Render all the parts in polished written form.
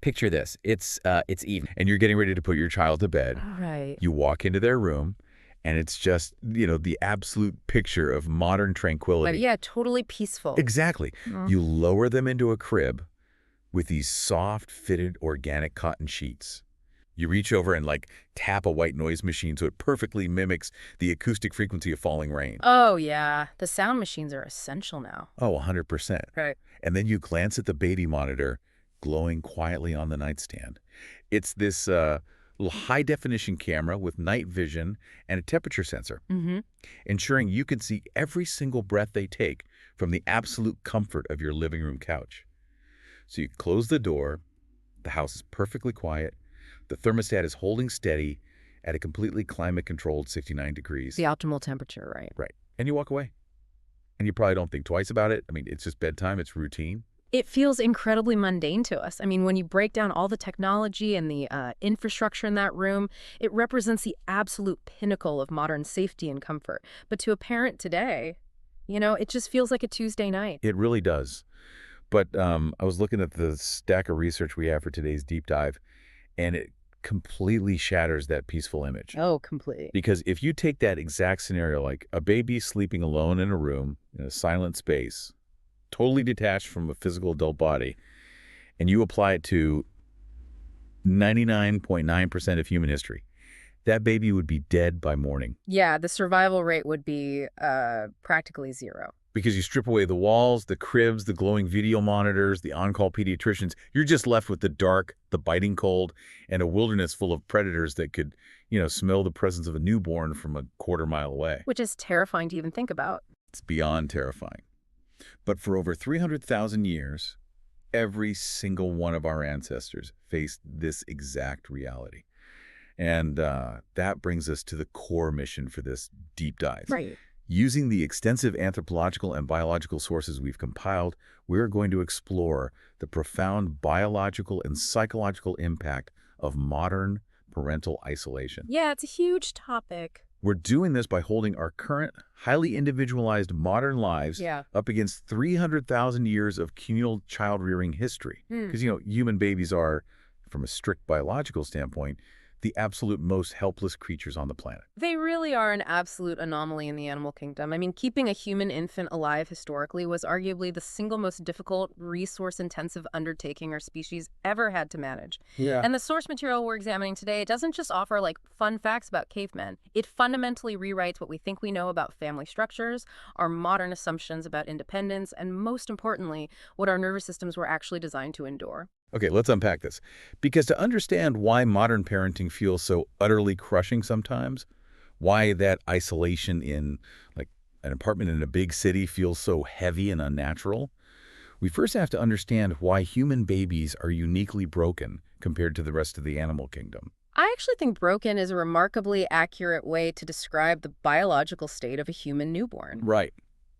Picture this. It's evening, and you're getting ready to put your child to bed. Right. You walk into their room, and it's just, the absolute picture of modern But tranquility. yeah, totally peaceful. Exactly. Mm. You lower them into a crib with these soft, fitted, organic cotton sheets. You reach over and, tap a white noise machine so it perfectly mimics the acoustic frequency of falling rain. Oh, yeah. The sound machines are essential now. Oh, 100%. Right. And then you glance at the baby monitor glowing quietly on the nightstand. It's this little high-definition camera with night vision and a temperature sensor, Mm-hmm. ensuring you can see every single breath they take from the absolute comfort of your living room couch. So you close the door, the house is perfectly quiet, the thermostat is holding steady at a completely climate-controlled 69 degrees. The optimal temperature, right? Right. And you walk away. And you probably don't think twice about it. I mean, it's just bedtime, it's routine. It feels incredibly mundane to us. I mean, when you break down all the technology and the infrastructure in that room, it represents the absolute pinnacle of modern safety and comfort. But to a parent today, it just feels like a Tuesday night. It really does. But I was looking at the stack of research we have for today's deep dive, and it completely shatters that peaceful image. Oh, completely. Because if you take that exact scenario, like a baby sleeping alone in a room, in a silent space, totally detached from a physical adult body, and you apply it to 99.9% of human history, that baby would be dead by morning. Yeah, the survival rate would be practically zero. Because you strip away the walls, the cribs, the glowing video monitors, the on-call pediatricians, you're just left with the dark, the biting cold, and a wilderness full of predators that could, smell the presence of a newborn from a quarter-mile away. Which is terrifying to even think about. It's beyond terrifying. But for over 300,000 years, every single one of our ancestors faced this exact reality. And that brings us to the core mission for this deep dive. Right. Using the extensive anthropological and biological sources we've compiled, we're going to explore the profound biological and psychological impact of modern parental isolation. Yeah, it's a huge topic. We're doing this by holding our current, highly individualized modern lives up against 300,000 years of communal child-rearing history. Because, human babies are, from a strict biological standpoint, the absolute most helpless creatures on the planet. They really are an absolute anomaly in the animal kingdom. I mean, keeping a human infant alive historically was arguably the single most difficult, resource-intensive undertaking our species ever had to manage. Yeah. And the source material we're examining today doesn't just offer, fun facts about cavemen. It fundamentally rewrites what we think we know about family structures, our modern assumptions about independence, and most importantly, what our nervous systems were actually designed to endure. Okay, let's unpack this. Because to understand why modern parenting feels so utterly crushing sometimes, why that isolation in an apartment in a big city feels so heavy and unnatural, we first have to understand why human babies are uniquely broken compared to the rest of the animal kingdom. I actually think broken is a remarkably accurate way to describe the biological state of a human newborn. Right.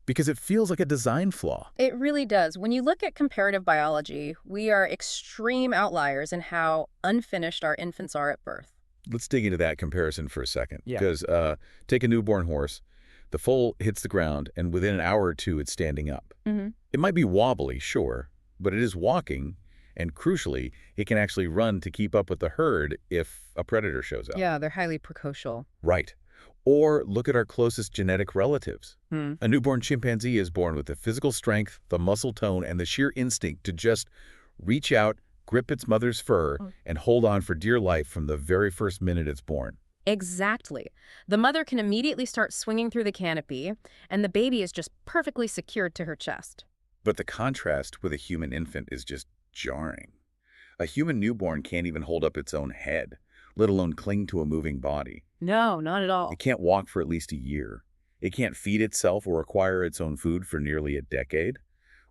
Because it feels like a design flaw. It really does. When you look at comparative biology, we are extreme outliers in how unfinished our infants are at birth. Let's dig into that comparison for a second. Yeah. Because take a newborn horse. The foal hits the ground, and within an hour or two, it's standing up. Mm-hmm. It might be wobbly, sure, but it is walking, and crucially, it can actually run to keep up with the herd if a predator shows up. Yeah, they're highly precocial. Right. Or look at our closest genetic relatives. Hmm. A newborn chimpanzee is born with the physical strength, the muscle tone, and the sheer instinct to just reach out, grip its mother's fur, and hold on for dear life from the very first minute it's born. Exactly. The mother can immediately start swinging through the canopy, and the baby is just perfectly secured to her chest. But the contrast with a human infant is just jarring. A human newborn can't even hold up its own head, let alone cling to a moving body. No, not at all. It can't walk for at least a year. It can't feed itself or acquire its own food for nearly a decade.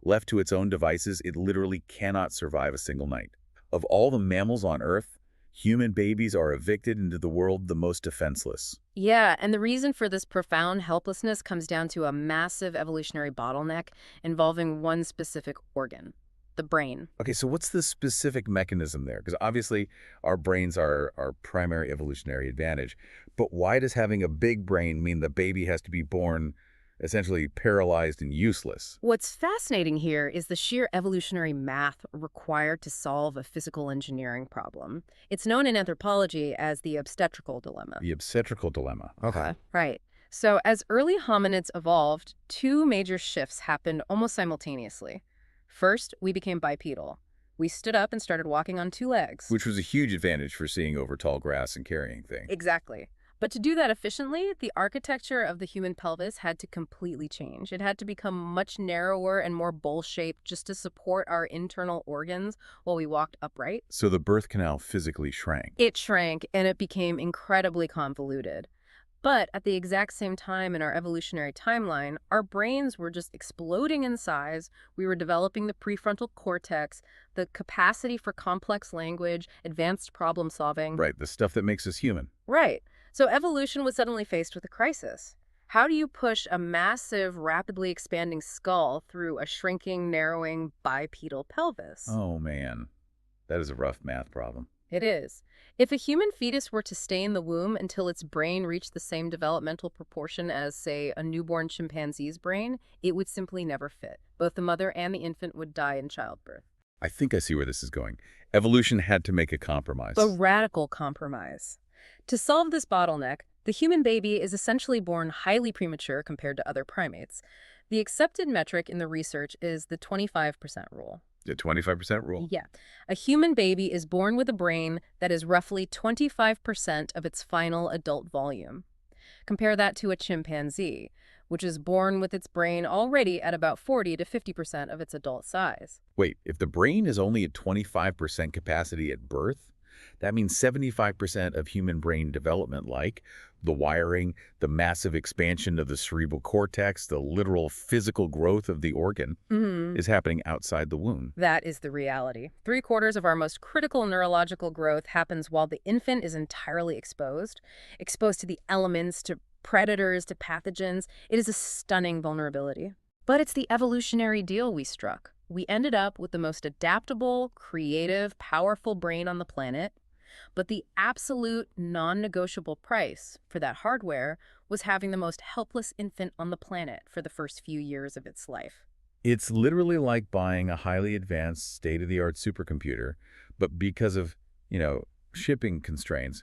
Left to its own devices, it literally cannot survive a single night. Of all the mammals on Earth, human babies are evicted into the world the most defenseless. Yeah, and the reason for this profound helplessness comes down to a massive evolutionary bottleneck involving one specific organ, the brain. Okay, so what's the specific mechanism there? Because obviously our brains are our primary evolutionary advantage. But why does having a big brain mean the baby has to be born essentially paralyzed and useless. What's fascinating here is the sheer evolutionary math required to solve a physical engineering problem. It's known in anthropology as the obstetrical dilemma. The obstetrical dilemma. Okay. Right. So, as early hominids evolved, two major shifts happened almost simultaneously. First, we became bipedal. We stood up and started walking on two legs. Which was a huge advantage for seeing over tall grass and carrying things. Exactly. But to do that efficiently, the architecture of the human pelvis had to completely change. It had to become much narrower and more bowl-shaped just to support our internal organs while we walked upright. So the birth canal physically shrank. It shrank, and it became incredibly convoluted. But at the exact same time in our evolutionary timeline, our brains were just exploding in size. We were developing the prefrontal cortex, the capacity for complex language, advanced problem solving. Right, the stuff that makes us human. Right. So evolution was suddenly faced with a crisis. How do you push a massive, rapidly expanding skull through a shrinking, narrowing bipedal pelvis? Oh, man. That is a rough math problem. It is. If a human fetus were to stay in the womb until its brain reached the same developmental proportion as, say, a newborn chimpanzee's brain, it would simply never fit. Both the mother and the infant would die in childbirth. I think I see where this is going. Evolution had to make a compromise. A radical compromise. To solve this bottleneck, the human baby is essentially born highly premature compared to other primates. The accepted metric in the research is the 25% rule. The 25% rule. Yeah. A human baby is born with a brain that is roughly 25% of its final adult volume. Compare that to a chimpanzee, which is born with its brain already at about 40 to 50% of its adult size. Wait, if the brain is only at 25% capacity at birth, that means 75% of human brain development, like the wiring, the massive expansion of the cerebral cortex, the literal physical growth of the organ, is happening outside the womb. That is the reality. 3/4 of our most critical neurological growth happens while the infant is entirely exposed to the elements, to predators, to pathogens. It is a stunning vulnerability. But it's the evolutionary deal we struck. We ended up with the most adaptable, creative, powerful brain on the planet. But the absolute non-negotiable price for that hardware was having the most helpless infant on the planet for the first few years of its life. It's literally like buying a highly advanced, state-of-the-art supercomputer, but because of, shipping constraints,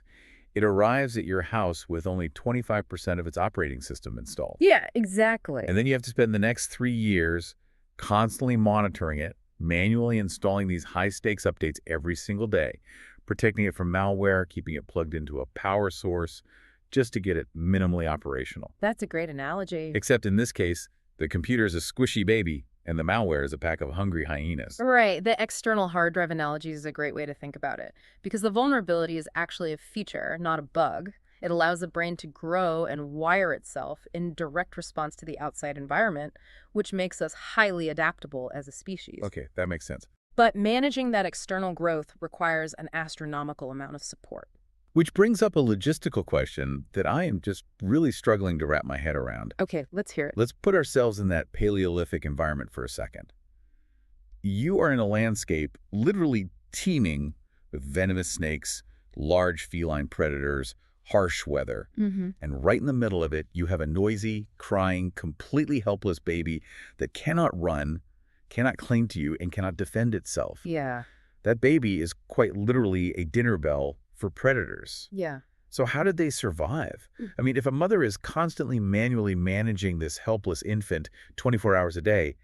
it arrives at your house with only 25% of its operating system installed. Yeah, exactly. And then you have to spend the next 3 years constantly monitoring it, manually installing these high-stakes updates every single day, protecting it from malware, keeping it plugged into a power source, just to get it minimally operational. That's a great analogy. Except in this case, the computer is a squishy baby, and the malware is a pack of hungry hyenas. Right. The external hard drive analogy is a great way to think about it, because the vulnerability is actually a feature, not a bug. It allows the brain to grow and wire itself in direct response to the outside environment, which makes us highly adaptable as a species. Okay, that makes sense. But managing that external growth requires an astronomical amount of support. Which brings up a logistical question that I am just really struggling to wrap my head around. Okay, let's hear it. Let's put ourselves in that Paleolithic environment for a second. You are in a landscape literally teeming with venomous snakes, large feline predators, harsh weather. And right in the middle of it, you have a noisy, crying, completely helpless baby that cannot run, cannot cling to you, and cannot defend itself. Yeah. That baby is quite literally a dinner bell for predators. Yeah. So how did they survive? I mean, if a mother is constantly manually managing this helpless infant 24 hours a day,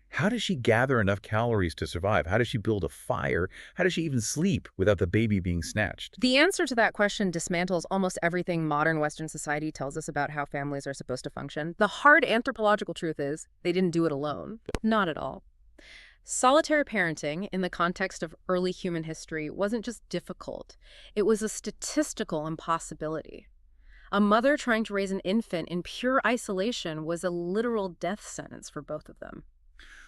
how does she gather enough calories to survive? How does she build a fire? How does she even sleep without the baby being snatched? The answer to that question dismantles almost everything modern Western society tells us about how families are supposed to function. The hard anthropological truth is they didn't do it alone. Not at all. Solitary parenting, in the context of early human history, wasn't just difficult. It was a statistical impossibility. A mother trying to raise an infant in pure isolation was a literal death sentence for both of them.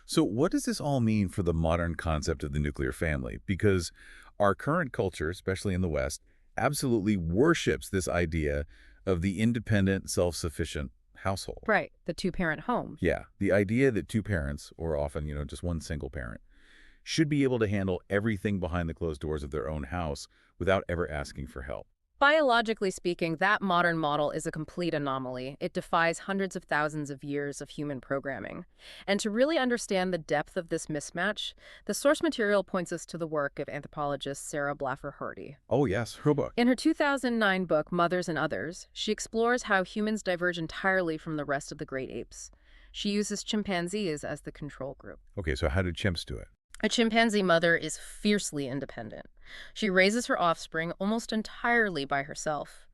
So what does this all mean for the modern concept of the nuclear family? Because our current culture, especially in the West, absolutely worships this idea of the independent, self-sufficient household. Right, the two-parent home. Yeah, the idea that two parents, or often, just one single parent, should be able to handle everything behind the closed doors of their own house without ever asking for help. Biologically speaking, that modern model is a complete anomaly. It defies hundreds of thousands of years of human programming. And to really understand the depth of this mismatch, the source material points us to the work of anthropologist Sarah Blaffer Hardy. Oh, yes, her book. In her 2009 book, Mothers and Others, she explores how humans diverge entirely from the rest of the great apes. She uses chimpanzees as the control group. Okay, so how do chimps do it? A chimpanzee mother is fiercely independent. She raises her offspring almost entirely by herself.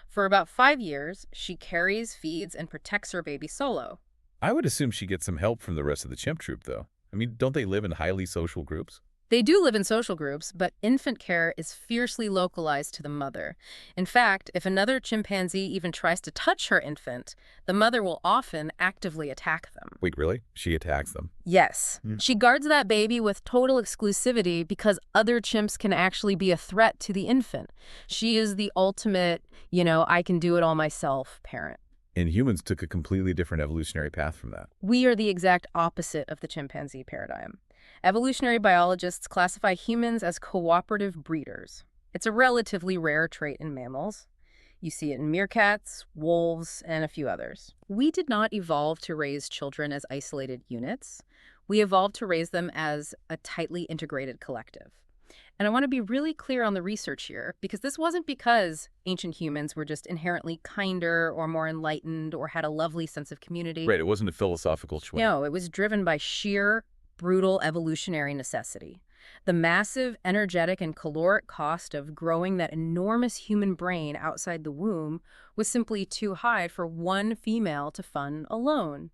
For about 5 years, she carries, feeds, and protects her baby solo. I would assume she gets some help from the rest of the chimp troop, though. I mean, don't they live in highly social groups? They do live in social groups, but infant care is fiercely localized to the mother. In fact, if another chimpanzee even tries to touch her infant, the mother will often actively attack them. Wait, really? She attacks them? Yes, Hmm. she guards that baby with total exclusivity because other chimps can actually be a threat to the infant. She is the ultimate, I can do it all myself parent. And humans took a completely different evolutionary path from that. We are the exact opposite of the chimpanzee paradigm. Evolutionary biologists classify humans as cooperative breeders. It's a relatively rare trait in mammals. You see it in meerkats, wolves, and a few others. We did not evolve to raise children as isolated units. We evolved to raise them as a tightly integrated collective. And I want to be really clear on the research here, because this wasn't because ancient humans were just inherently kinder or more enlightened or had a lovely sense of community. Right, it wasn't a philosophical swing. No, it was driven by sheer, brutal evolutionary necessity. The massive energetic and caloric cost of growing that enormous human brain outside the womb was simply too high for one female to fund alone.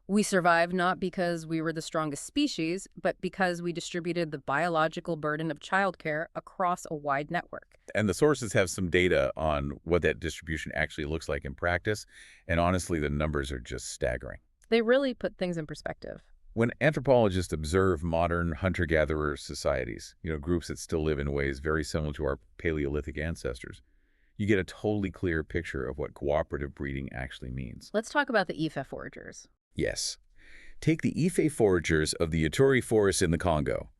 We survived not because we were the strongest species, but because we distributed the biological burden of childcare across a wide network. And the sources have some data on what that distribution actually looks like in practice, and honestly, the numbers are just staggering. They really put things in perspective. When anthropologists observe modern hunter-gatherer societies, groups that still live in ways very similar to our Paleolithic ancestors, you get a totally clear picture of what cooperative breeding actually means. Let's talk about the Ifa foragers. Yes. Take the Ife foragers of the Ituri forest in the Congo.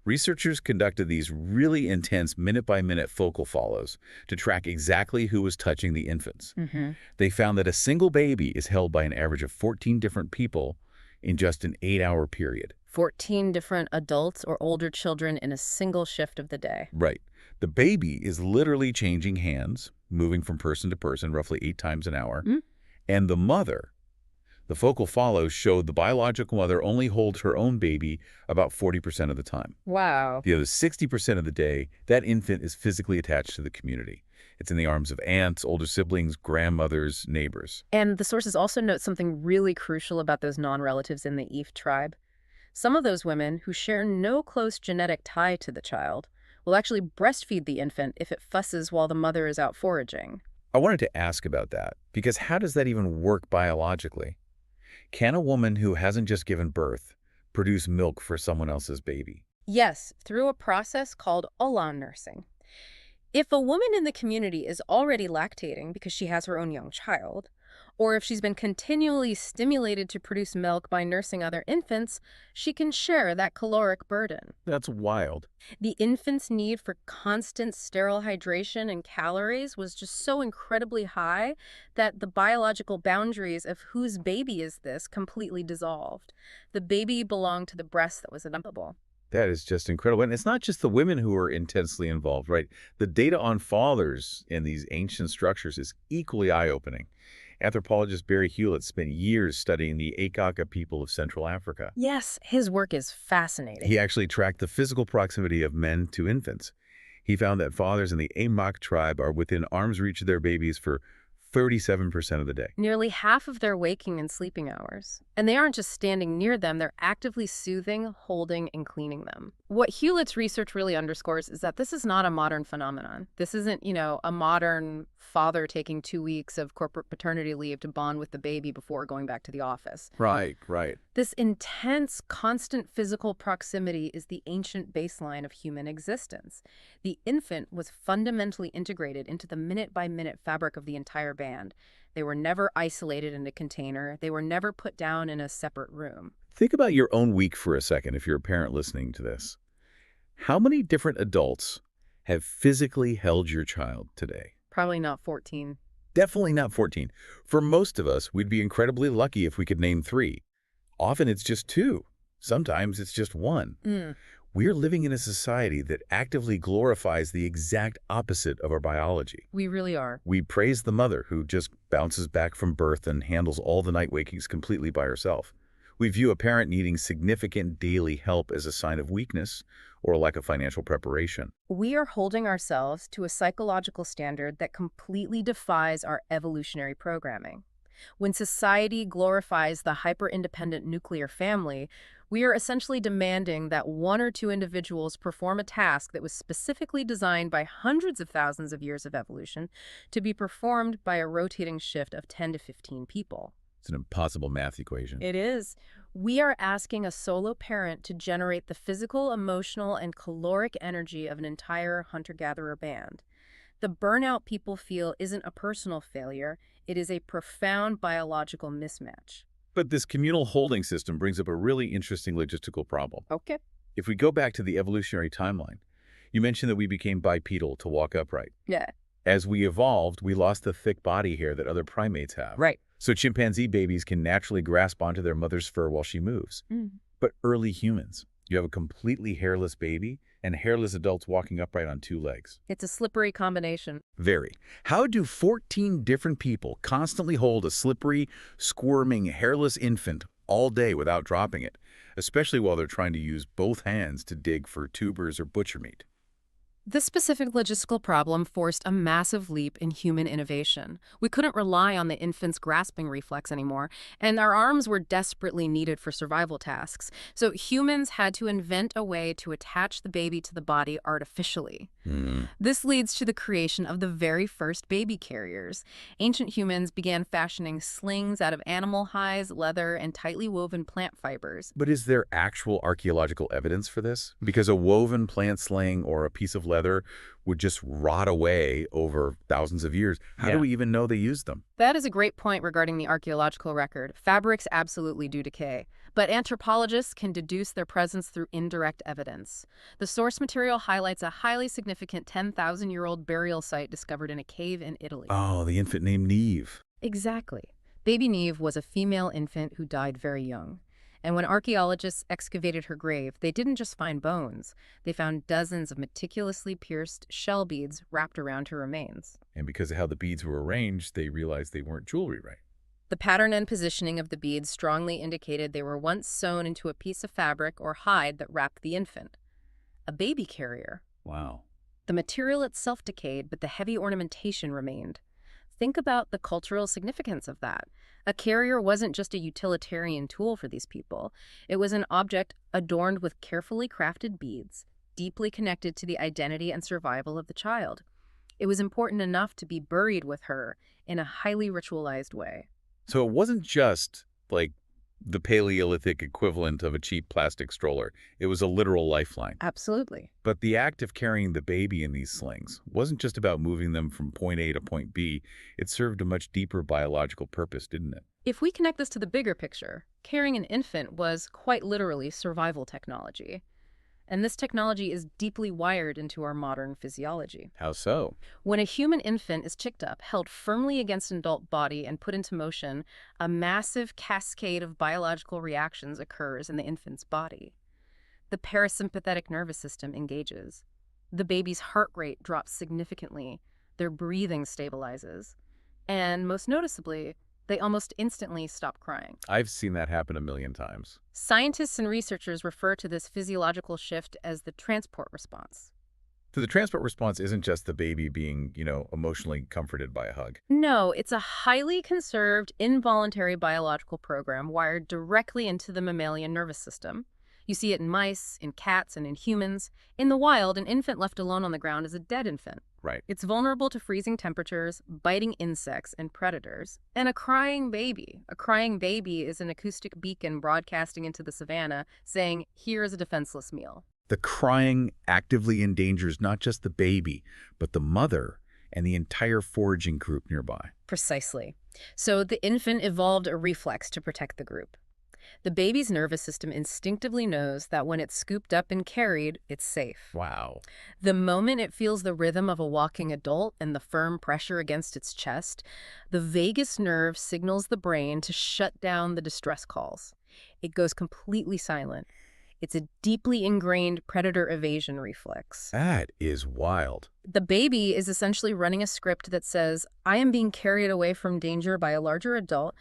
Researchers conducted these really intense minute-by-minute focal follows to track exactly who was touching the infants. They found that a single baby is held by an average of 14 different people in just an 8-hour period. 14 different adults or older children in a single shift of the day. Right. The baby is literally changing hands, moving from person to person roughly 8 times an hour. And the mother, the focal follows showed the biological mother only holds her own baby about 40% of the time. Wow. The other 60% of the day, that infant is physically attached to the community. It's in the arms of aunts, older siblings, grandmothers, neighbors. And the sources also note something really crucial about those non-relatives in the If tribe. Some of those women, who share no close genetic tie to the child, will actually breastfeed the infant if it fusses while the mother is out foraging. I wanted to ask about that, because how does that even work biologically? Can a woman who hasn't just given birth produce milk for someone else's baby? Yes, through a process called Olan nursing. If a woman in the community is already lactating because she has her own young child, or if she's been continually stimulated to produce milk by nursing other infants, she can share that caloric burden. That's wild. The infant's need for constant sterile hydration and calories was just so incredibly high that the biological boundaries of whose baby is this completely dissolved. The baby belonged to the breast that was adoptable. That is just incredible. And it's not just the women who are intensely involved, right? The data on fathers in these ancient structures is equally eye-opening. Anthropologist Barry Hewlett spent years studying the Akaka people of Central Africa. Yes, his work is fascinating. He actually tracked the physical proximity of men to infants. He found that fathers in the Amak tribe are within arm's reach of their babies for 37% of the day. Nearly half of their waking and sleeping hours. And they aren't just standing near them, they're actively soothing, holding, and cleaning them. What Hewlett's research really underscores is that this is not a modern phenomenon. This isn't, a modern father taking 2 weeks of corporate paternity leave to bond with the baby before going back to the office. Right, right. This intense, constant physical proximity is the ancient baseline of human existence. The infant was fundamentally integrated into the minute-by-minute fabric of the entire band. They were never isolated in a container. They were never put down in a separate room. Think about your own week for a second if you're a parent listening to this. How many different adults have physically held your child today? Probably not 14. Definitely not 14. For most of us, we'd be incredibly lucky if we could name 3. Often it's just 2. Sometimes it's just 1. Mm, We're living in a society that actively glorifies the exact opposite of our biology. we really are. We praise the mother who just bounces back from birth and handles all the night wakings completely by herself. We view a parent needing significant daily help as a sign of weakness or a lack of financial preparation. We are holding ourselves to a psychological standard that completely defies our evolutionary programming. When society glorifies the hyper-independent nuclear family, we are essentially demanding that 1 or 2 individuals perform a task that was specifically designed by hundreds of thousands of years of evolution to be performed by a rotating shift of 10 to 15 people. It's an impossible math equation. It is. We are asking a solo parent to generate the physical, emotional, and caloric energy of an entire hunter-gatherer band. The burnout people feel isn't a personal failure, it is a profound biological mismatch. But this communal holding system brings up a really interesting logistical problem. Okay. If we go back to the evolutionary timeline, you mentioned that we became bipedal to walk upright. Yeah. As we evolved, we lost the thick body hair that other primates have. Right. So chimpanzee babies can naturally grasp onto their mother's fur while she moves. Mm. But early humans, you have a completely hairless baby and hairless adults walking upright on 2 legs. It's a slippery combination. Very. How do 14 different people constantly hold a slippery, squirming, hairless infant all day without dropping it, especially while they're trying to use both hands to dig for tubers or butcher meat? This specific logistical problem forced a massive leap in human innovation. We couldn't rely on the infant's grasping reflex anymore, and our arms were desperately needed for survival tasks. So humans had to invent a way to attach the baby to the body artificially. This leads to the creation of the very first baby carriers. Ancient humans began fashioning slings out of animal hides, leather, and tightly woven plant fibers. But is there actual archaeological evidence for this? Because a woven plant sling or a piece of leather would just rot away over thousands of years. How do we even know they used them? That is a great point regarding the archaeological record. Fabrics absolutely do decay, but anthropologists can deduce their presence through indirect evidence. The source material highlights a highly significant 10,000-year-old burial site discovered in a cave in Italy. Oh, the infant named Neve. Exactly. Baby Neve was a female infant who died very young. And when archaeologists excavated her grave, they didn't just find bones. They found dozens of meticulously pierced shell beads wrapped around her remains. And because of how the beads were arranged, they realized they weren't jewelry, right? The pattern and positioning of the beads strongly indicated they were once sewn into a piece of fabric or hide that wrapped the infant. A baby carrier. Wow. The material itself decayed, but the heavy ornamentation remained. Think about the cultural significance of that. A carrier wasn't just a utilitarian tool for these people. It was an object adorned with carefully crafted beads, deeply connected to the identity and survival of the child. It was important enough to be buried with her in a highly ritualized way. So it wasn't just like the Paleolithic equivalent of a cheap plastic stroller. It was a literal lifeline. Absolutely. But the act of carrying the baby in these slings wasn't just about moving them from point A to point B. It served a much deeper biological purpose, didn't it? If we connect this to the bigger picture, carrying an infant was quite literally survival technology. And this technology is deeply wired into our modern physiology. How so? When a human infant is chicked up, held firmly against an adult body, and put into motion, a massive cascade of biological reactions occurs in the infant's body. The parasympathetic nervous system engages. The baby's heart rate drops significantly. Their breathing stabilizes. And most noticeably, they almost instantly stop crying. I've seen that happen a million times. Scientists and researchers refer to this physiological shift as the transport response. So the transport response isn't just the baby being, emotionally comforted by a hug. No, it's a highly conserved, involuntary biological program wired directly into the mammalian nervous system. You see it in mice, in cats, and in humans. In the wild, an infant left alone on the ground is a dead infant. Right. It's vulnerable to freezing temperatures, biting insects, and predators. And a crying baby. A crying baby is an acoustic beacon broadcasting into the savannah, saying, "Here is a defenseless meal." The crying actively endangers not just the baby, but the mother and the entire foraging group nearby. Precisely. So the infant evolved a reflex to protect the group. The baby's nervous system instinctively knows that when it's scooped up and carried, it's safe. Wow. The moment it feels the rhythm of a walking adult and the firm pressure against its chest, the vagus nerve signals the brain to shut down the distress calls. It goes completely silent. It's a deeply ingrained predator evasion reflex. That is wild. The baby is essentially running a script that says, I am being carried away from danger by a larger adult.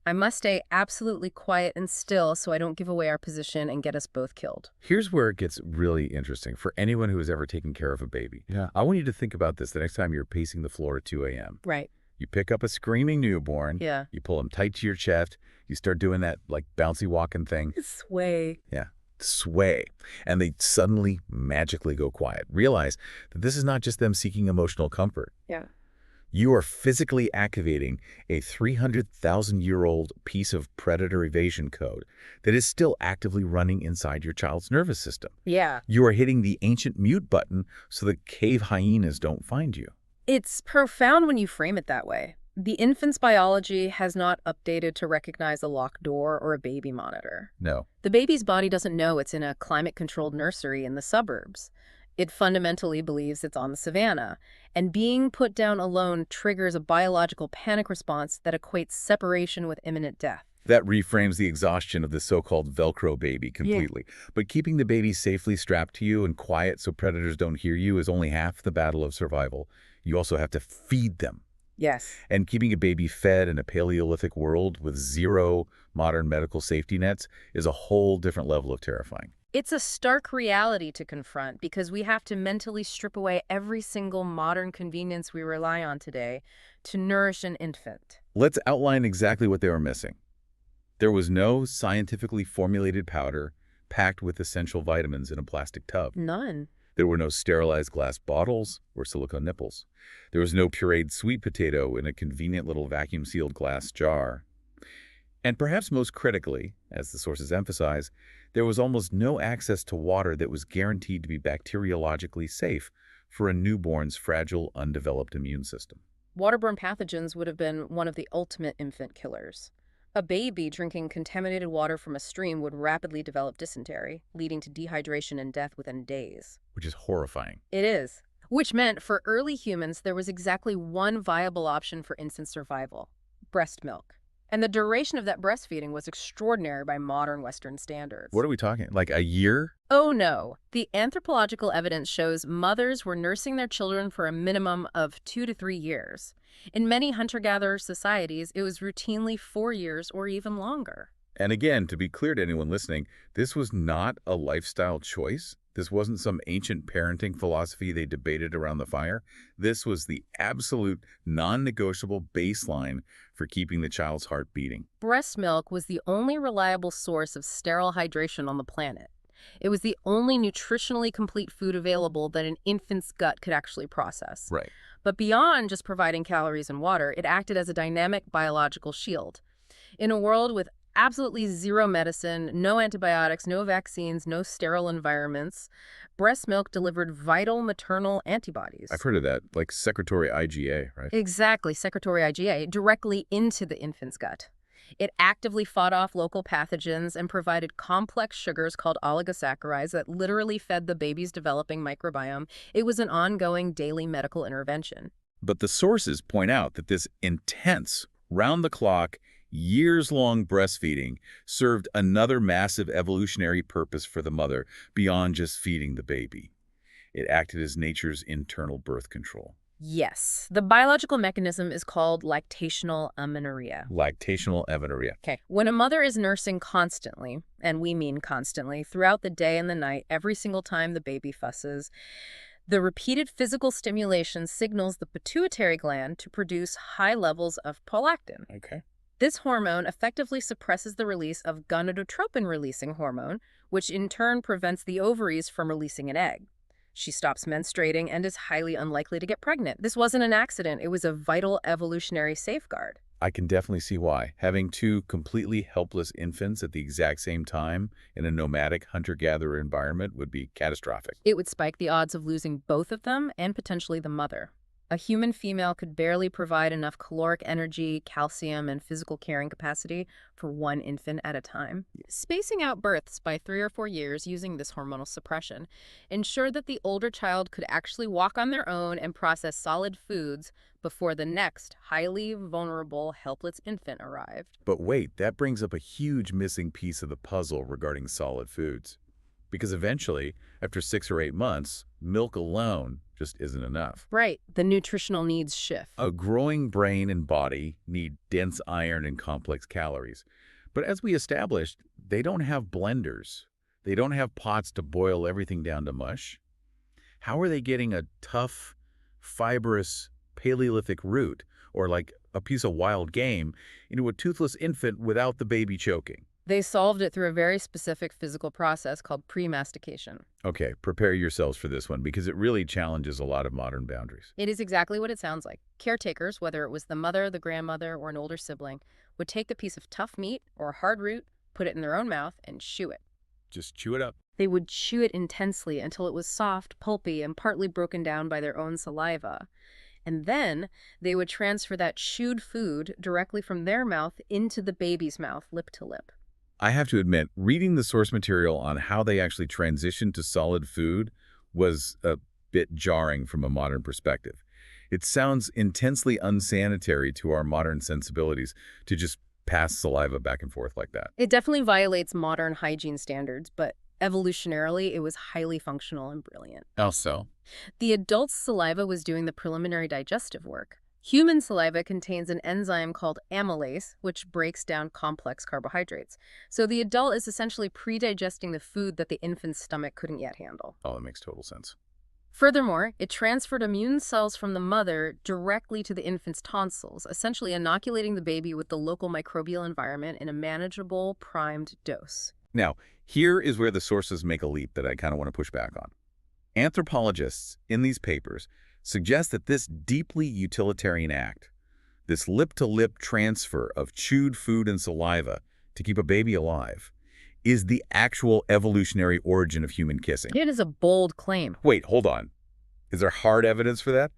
I must stay absolutely quiet and still so I don't give away our position and get us both killed. Here's where it gets really interesting for anyone who has ever taken care of a baby. Yeah. I want you to think about this the next time you're pacing the floor at 2 a.m. Right. You pick up a screaming newborn. Yeah. You pull him tight to your chest. You start doing that like bouncy walking thing. Sway. Yeah. Sway. And they suddenly magically go quiet. Realize that this is not just them seeking emotional comfort. Yeah. You are physically activating a 300,000-year-old piece of predator evasion code that is still actively running inside your child's nervous system. Yeah. You are hitting the ancient mute button so that cave hyenas don't find you. It's profound when you frame it that way. The infant's biology has not updated to recognize a locked door or a baby monitor. No. The baby's body doesn't know it's in a climate-controlled nursery in the suburbs. It fundamentally believes it's on the savannah, and being put down alone triggers a biological panic response that equates separation with imminent death. That reframes the exhaustion of the so-called Velcro baby completely. But keeping the baby safely strapped to you and quiet so predators don't hear you is only half the battle of survival. You also have to feed them. Yes. And keeping a baby fed in a Paleolithic world with zero modern medical safety nets is a whole different level of terrifying. It's a stark reality to confront because we have to mentally strip away every single modern convenience we rely on today to nourish an infant. Let's outline exactly what they were missing. There was no scientifically formulated powder packed with essential vitamins in a plastic tub. None. There were no sterilized glass bottles or silicone nipples. There was no pureed sweet potato in a convenient little vacuum-sealed glass jar. And perhaps most critically, as the sources emphasize, there was almost no access to water that was guaranteed to be bacteriologically safe for a newborn's fragile, undeveloped immune system. Waterborne pathogens would have been one of the ultimate infant killers. A baby drinking contaminated water from a stream would rapidly develop dysentery, leading to dehydration and death within days. Which is horrifying. It is. Which meant for early humans, there was exactly one viable option for infant survival: breast milk. And the duration of that breastfeeding was extraordinary by modern Western standards. What are we talking? Like a year? Oh no. The anthropological evidence shows mothers were nursing their children for a minimum of 2 to 3 years. In many hunter-gatherer societies, it was routinely 4 years or even longer. And again, to be clear to anyone listening, this was not a lifestyle choice. This wasn't some ancient parenting philosophy they debated around the fire. This was the absolute non-negotiable baseline for keeping the child's heart beating. Breast milk was the only reliable source of sterile hydration on the planet. It was the only nutritionally complete food available that an infant's gut could actually process. Right. But beyond just providing calories and water, it acted as a dynamic biological shield. In a world with absolutely zero medicine, no antibiotics, no vaccines, no sterile environments, breast milk delivered vital maternal antibodies. I've heard of that, like secretory IgA, right? Exactly, secretory IgA, directly into the infant's gut. It actively fought off local pathogens and provided complex sugars called oligosaccharides that literally fed the baby's developing microbiome. It was an ongoing daily medical intervention. But the sources point out that this intense, round-the-clock, years-long breastfeeding served another massive evolutionary purpose for the mother beyond just feeding the baby. It acted as nature's internal birth control. Yes. The biological mechanism is called lactational amenorrhea. Lactational amenorrhea. Okay. When a mother is nursing constantly, and we mean constantly, throughout the day and the night, every single time the baby fusses, the repeated physical stimulation signals the pituitary gland to produce high levels of prolactin. Okay. This hormone effectively suppresses the release of gonadotropin-releasing hormone, which in turn prevents the ovaries from releasing an egg. She stops menstruating and is highly unlikely to get pregnant. This wasn't an accident. It was a vital evolutionary safeguard. I can definitely see why. Having two completely helpless infants at the exact same time in a nomadic hunter-gatherer environment would be catastrophic. It would spike the odds of losing both of them and potentially the mother. A human female could barely provide enough caloric energy, calcium, and physical carrying capacity for one infant at a time. Spacing out births by 3 or 4 years using this hormonal suppression ensured that the older child could actually walk on their own and process solid foods before the next highly vulnerable, helpless infant arrived. But wait, that brings up a huge missing piece of the puzzle regarding solid foods. Because eventually, after 6 or 8 months, milk alone just isn't enough. Right, the nutritional needs shift. A growing brain and body need dense iron and complex calories. But as we established, they don't have blenders. They don't have pots to boil everything down to mush. How are they getting a tough, fibrous Paleolithic root, or like a piece of wild game, into a toothless infant without the baby choking? They solved it through a very specific physical process called pre-mastication. Okay, prepare yourselves for this one because it really challenges a lot of modern boundaries. It is exactly what it sounds like. Caretakers, whether it was the mother, the grandmother, or an older sibling, would take the piece of tough meat or hard root, put it in their own mouth, and chew it. Just chew it up. They would chew it intensely until it was soft, pulpy, and partly broken down by their own saliva. And then they would transfer that chewed food directly from their mouth into the baby's mouth, lip to lip. I have to admit, reading the source material on how they actually transitioned to solid food was a bit jarring from a modern perspective. It sounds intensely unsanitary to our modern sensibilities to just pass saliva back and forth like that. It definitely violates modern hygiene standards, but evolutionarily, it was highly functional and brilliant. Also, The adult's saliva was doing the preliminary digestive work. Human saliva contains an enzyme called amylase, which breaks down complex carbohydrates. So the adult is essentially pre-digesting the food that the infant's stomach couldn't yet handle. oh, that makes total sense. Furthermore, it transferred immune cells from the mother directly to the infant's tonsils, essentially inoculating the baby with the local microbial environment in a manageable, primed dose. Now, here is where the sources make a leap that I kind of want to push back on. Anthropologists in these papers suggest that this deeply utilitarian act, this lip-to-lip transfer of chewed food and saliva to keep a baby alive, is the actual evolutionary origin of human kissing. It is a bold claim. Wait, hold on. Is there hard evidence for that?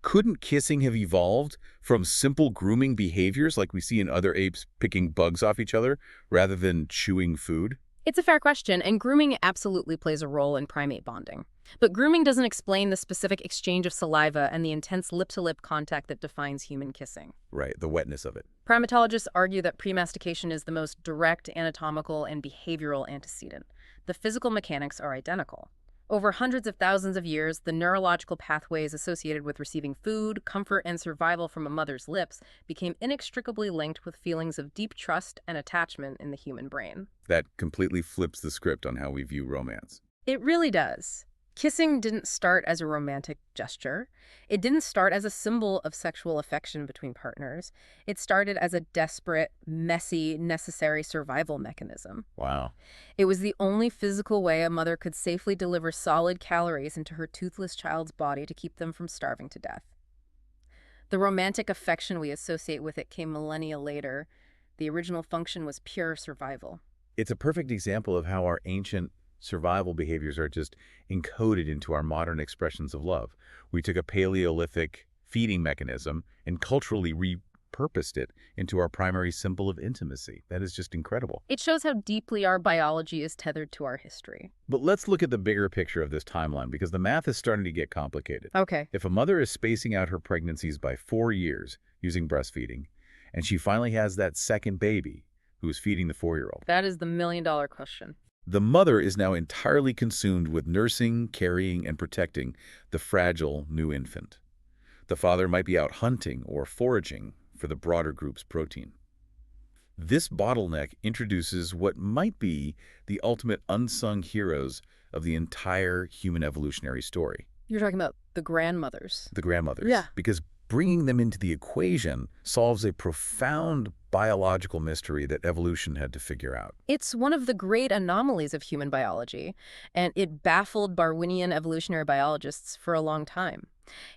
Couldn't kissing have evolved from simple grooming behaviors like we see in other apes picking bugs off each other rather than chewing food? It's a fair question, and grooming absolutely plays a role in primate bonding. But grooming doesn't explain the specific exchange of saliva and the intense lip-to-lip contact that defines human kissing. Right, the wetness of it. Primatologists argue that premastication is the most direct anatomical and behavioral antecedent. The physical mechanics are identical. Over hundreds of thousands of years, the neurological pathways associated with receiving food, comfort, and survival from a mother's lips became inextricably linked with feelings of deep trust and attachment in the human brain. That completely flips the script on how we view romance. It really does. Kissing didn't start as a romantic gesture. It didn't start as a symbol of sexual affection between partners. It started as a desperate, messy, necessary survival mechanism. Wow. It was the only physical way a mother could safely deliver solid calories into her toothless child's body to keep them from starving to death. The romantic affection we associate with it came millennia later. The original function was pure survival. It's a perfect example of how our ancient survival behaviors are just encoded into our modern expressions of love. We took a Paleolithic feeding mechanism and culturally repurposed it into our primary symbol of intimacy. That is just incredible. It shows how deeply our biology is tethered to our history. But let's look at the bigger picture of this timeline because the math is starting to get complicated. Okay. If a mother is spacing out her pregnancies by 4 years using breastfeeding, and she finally has that second baby who is feeding the 4-year-old, That is the million-dollar question. the mother is now entirely consumed with nursing, carrying, and protecting the fragile new infant. The father might be out hunting or foraging for the broader group's protein. This bottleneck introduces what might be the ultimate unsung heroes of the entire human evolutionary story, You're talking about the grandmothers. the grandmothers. Yeah. Because bringing them into the equation solves a profound biological mystery that evolution had to figure out. It's one of the great anomalies of human biology, and it baffled Darwinian evolutionary biologists for a long time.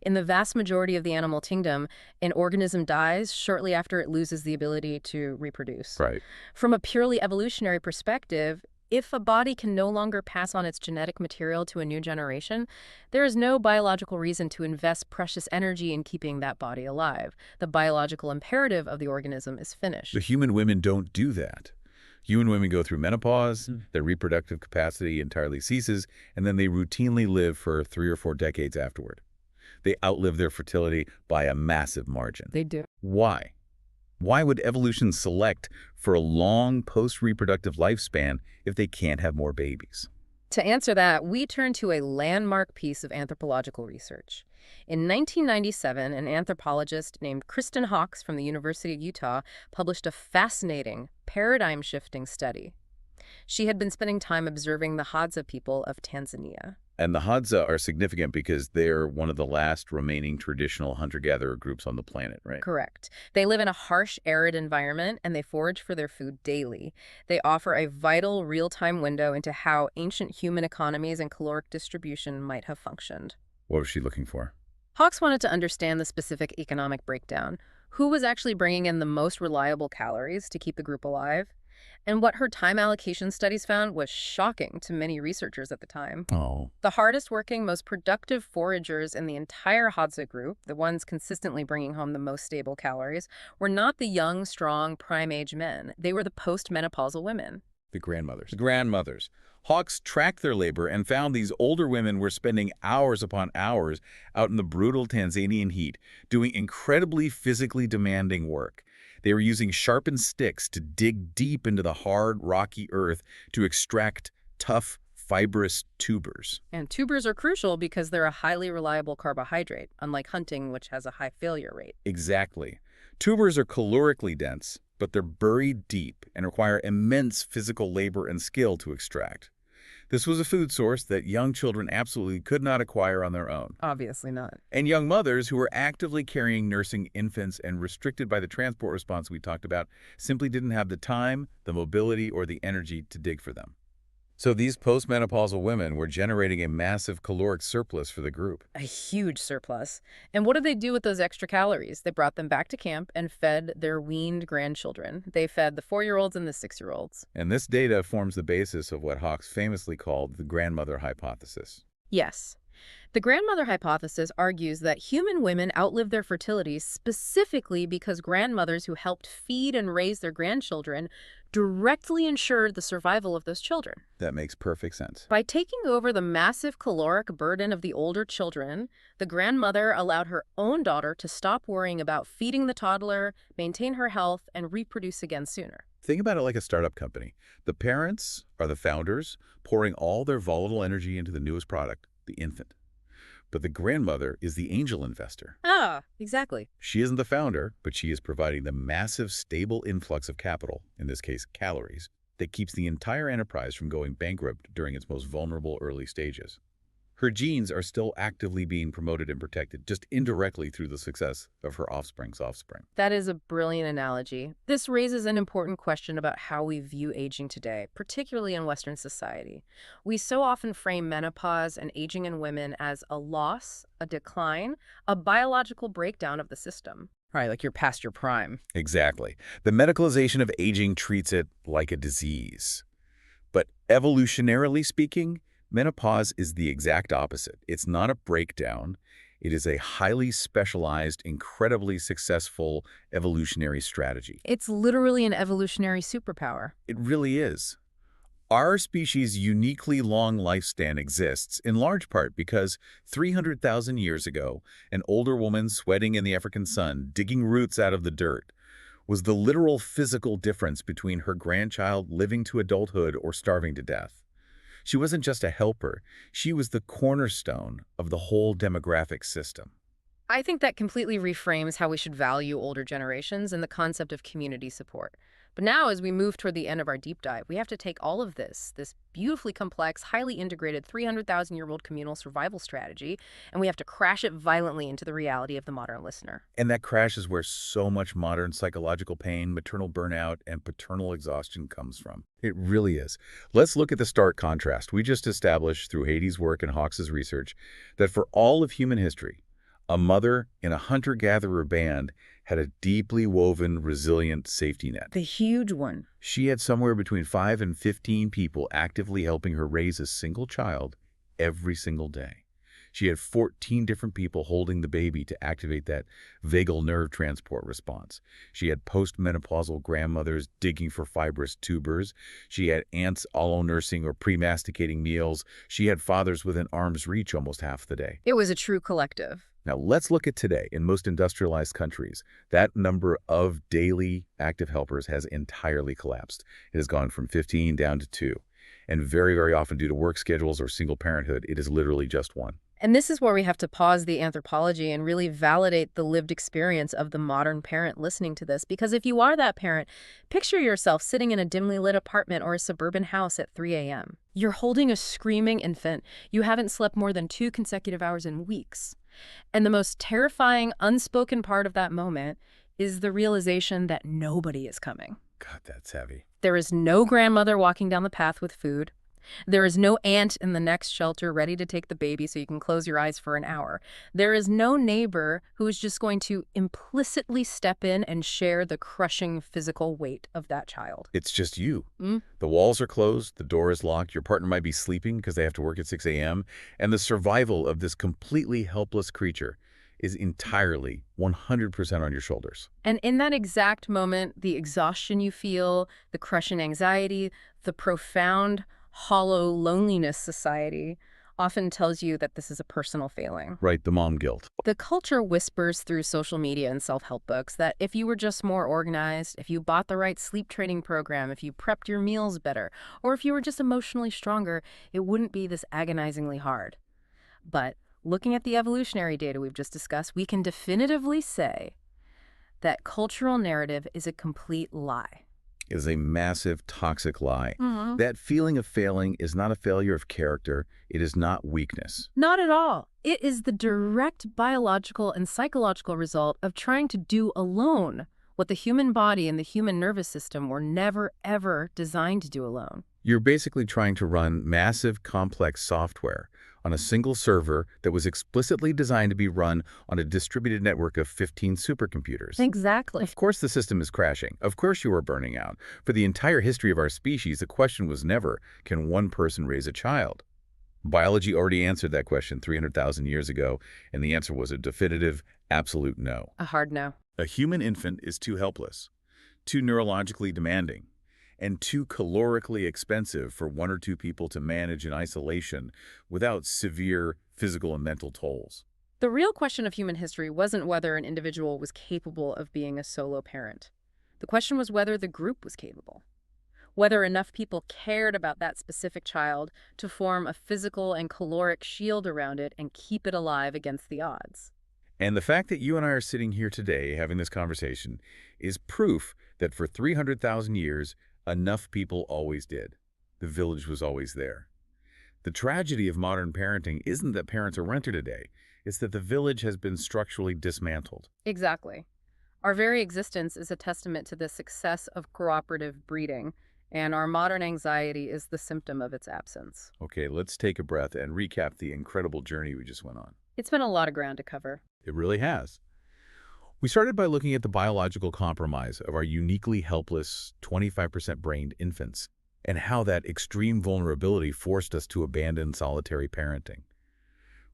In the vast majority of the animal kingdom, an organism dies shortly after it loses the ability to reproduce. Right. From a purely evolutionary perspective, If a body can no longer pass on its genetic material to a new generation, there is no biological reason to invest precious energy in keeping that body alive. The biological imperative of the organism is The finished. human women don't do that. Human women go through menopause, their reproductive capacity entirely ceases, and then they routinely live for 3 or 4 decades afterward. They outlive their fertility by a massive margin. They do. Why? Why would evolution select for a long post-reproductive lifespan if they can't have more babies? To answer that, we turn to a landmark piece of anthropological research. In 1997, an anthropologist named Kristen Hawkes from the University of Utah published a fascinating, paradigm-shifting study. She had been spending time observing the Hadza people of Tanzania. And the Hadza are significant because they're one of the last remaining traditional hunter-gatherer groups on the planet, right? Correct. They live in a harsh, arid environment, and they forage for their food daily. They offer a vital, real-time window into how ancient human economies and caloric distribution might have functioned. What was she looking for? Hawks wanted to understand the specific economic breakdown, who was actually bringing in the most reliable calories to keep the group alive, and what her time allocation studies found was shocking to many researchers at the time. Oh, The hardest working, most productive foragers in the entire Hadza group, the ones consistently bringing home the most stable calories, were not the young, strong, prime-age men. They were the post-menopausal women. the grandmothers. The grandmothers. Hawks tracked their labor and found these older women were spending hours upon hours out in the brutal Tanzanian heat, doing incredibly physically demanding work. They were using sharpened sticks to dig deep into the hard, rocky earth to extract tough, fibrous tubers. And tubers are crucial because they're a highly reliable carbohydrate, unlike hunting, which has a high failure rate. Exactly. Tubers are calorically dense, but they're buried deep and require immense physical labor and skill to extract. This was a food source that young children absolutely could not acquire on their own. Obviously not. And young mothers who were actively carrying nursing infants and restricted by the transport response we talked about simply didn't have the time, the mobility, or the energy to dig for them. So these postmenopausal women were generating a massive caloric surplus for the group. A huge surplus. And what did they do with those extra calories? They brought them back to camp and fed their weaned grandchildren. They fed the 4-year-olds and the 6-year-olds. And this data forms the basis of what Hawkes famously called the grandmother hypothesis. Yes. The grandmother hypothesis argues that human women outlive their fertility specifically because grandmothers who helped feed and raise their grandchildren directly ensured the survival of those children. That makes perfect sense. By taking over the massive caloric burden of the older children, the grandmother allowed her own daughter to stop worrying about feeding the toddler, maintain her health, and reproduce again sooner. Think about it like a startup company. The parents are the founders, pouring all their volatile energy into the newest product, the infant. But the grandmother is the angel investor. Ah, exactly. She isn't the founder, but she is providing the massive, stable influx of capital, in this case calories, that keeps the entire enterprise from going bankrupt during its most vulnerable early stages. Her genes are still actively being promoted and protected, just indirectly through the success of her offspring's offspring. That is a brilliant analogy. This raises an important question about how we view aging today, particularly in Western society. We so often frame menopause and aging in women as a loss, a decline, a biological breakdown of the system. Right, like you're past your prime. Exactly. The medicalization of aging treats it like a disease. But evolutionarily speaking, menopause is the exact opposite. It's not a breakdown. It is a highly specialized, incredibly successful evolutionary strategy. It's literally an evolutionary superpower. It really is. Our species' uniquely long lifespan exists in large part because 300,000 years ago, an older woman sweating in the African sun, digging roots out of the dirt, was the literal physical difference between her grandchild living to adulthood or starving to death. She wasn't just a helper, she was the cornerstone of the whole demographic system. I think that completely reframes how we should value older generations and the concept of community support. But now, as we move toward the end of our deep dive, we have to take all of this beautifully complex, highly integrated 300,000-year-old communal survival strategy, and we have to crash it violently into the reality of the modern listener. And that crash is where so much modern psychological pain, maternal burnout, and paternal exhaustion comes from. It really is. Let's look at the stark contrast. We just established through Hades' work and Hawkes' research that for all of human history, A mother in a hunter-gatherer band had a deeply woven, resilient safety net. The huge one. She had somewhere between 5 and 15 people actively helping her raise a single child every single day. She had 14 different people holding the baby to activate that vagal nerve transport response. She had postmenopausal grandmothers digging for fibrous tubers. She had aunts allo-nursing or pre-masticating meals. She had fathers within arm's reach almost half the day. It was a true collective. Now, let's look at today. In most industrialized countries, that number of daily active helpers has entirely collapsed. It has gone from 15 down to 2. And very, very often, due to work schedules or single parenthood, it is literally just 1. And this is where we have to pause the anthropology and really validate the lived experience of the modern parent listening to this. Because if you are that parent, picture yourself sitting in a dimly lit apartment or a suburban house at 3 a.m. You're holding a screaming infant. You haven't slept more than 2 consecutive hours in weeks. And the most terrifying, unspoken part of that moment is the realization that nobody is coming. God, that's heavy. There is no grandmother walking down the path with food. There is no aunt in the next shelter ready to take the baby so you can close your eyes for an hour. There is no neighbor who is just going to implicitly step in and share the crushing physical weight of that child. It's just you. Mm? The walls are closed, the door is locked, your partner might be sleeping because they have to work at 6 a.m., and the survival of this completely helpless creature is entirely 100% on your shoulders. And in that exact moment, the exhaustion you feel, the crushing anxiety, the profound hollow loneliness society often tells you that this is a personal failing. Right, the mom guilt. The culture whispers through social media and self-help books that if you were just more organized, if you bought the right sleep training program, if you prepped your meals better, or if you were just emotionally stronger, it wouldn't be this agonizingly hard. But looking at the evolutionary data we've just discussed, we can definitively say that cultural narrative is a complete lie. Is a massive, toxic lie. Mm-hmm. That feeling of failing is not a failure of character. It is not weakness. Not at all. It is the direct biological and psychological result of trying to do alone what the human body and the human nervous system were never, ever designed to do alone. You're basically trying to run massive, complex software on a single server that was explicitly designed to be run on a distributed network of 15 supercomputers. Exactly. Of course the system is crashing. Of course you are burning out. For the entire history of our species, the question was never, can one person raise a child? Biology already answered that question 300,000 years ago, and the answer was a definitive, absolute no. A hard no. A human infant is too helpless, too neurologically demanding, and too calorically expensive for 1 or 2 people to manage in isolation without severe physical and mental tolls. The real question of human history wasn't whether an individual was capable of being a solo parent. The question was whether the group was capable. Whether enough people cared about that specific child to form a physical and caloric shield around it and keep it alive against the odds. And the fact that you and I are sitting here today having this conversation is proof that for 300,000 years, enough people always did. The village was always there. The tragedy of modern parenting isn't that parents are renter today. It's that the village has been structurally dismantled. Exactly. Our very existence is a testament to the success of cooperative breeding, and our modern anxiety is the symptom of its absence. Okay, let's take a breath and recap the incredible journey we just went on. It's been a lot of ground to cover. It really has. We started by looking at the biological compromise of our uniquely helpless 25% brained infants and how that extreme vulnerability forced us to abandon solitary parenting.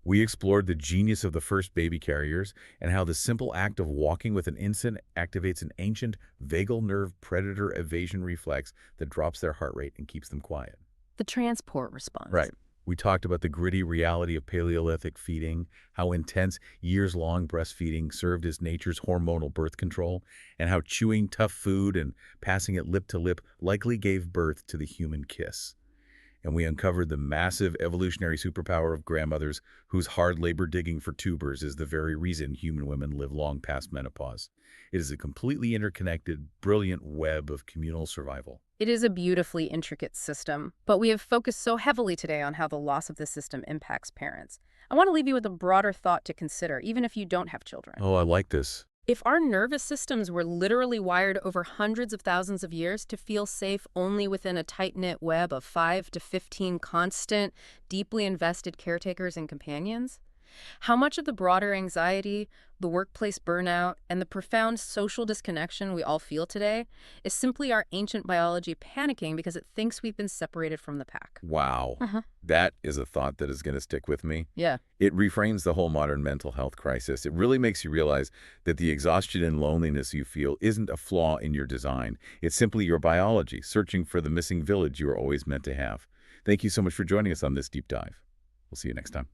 We explored the genius of the first baby carriers and how the simple act of walking with an infant activates an ancient vagal nerve predator evasion reflex that drops their heart rate and keeps them quiet. The transport response. Right. We talked about the gritty reality of Paleolithic feeding, how intense, years-long breastfeeding served as nature's hormonal birth control, and how chewing tough food and passing it lip to lip likely gave birth to the human kiss. And we uncovered the massive evolutionary superpower of grandmothers whose hard labor digging for tubers is the very reason human women live long past menopause. It is a completely interconnected, brilliant web of communal survival. It is a beautifully intricate system, but we have focused so heavily today on how the loss of this system impacts parents. I want to leave you with a broader thought to consider, even if you don't have children. Oh, I like this. If our nervous systems were literally wired over hundreds of thousands of years to feel safe only within a tight-knit web of 5 to 15 constant, deeply invested caretakers and companions, How much of the broader anxiety, the workplace burnout, and the profound social disconnection we all feel today is simply our ancient biology panicking because it thinks we've been separated from the pack? Wow. Uh-huh. That is a thought that is going to stick with me. Yeah. It reframes the whole modern mental health crisis. It really makes you realize that the exhaustion and loneliness you feel isn't a flaw in your design. It's simply your biology searching for the missing village you were always meant to have. Thank you so much for joining us on this deep dive. We'll see you next time.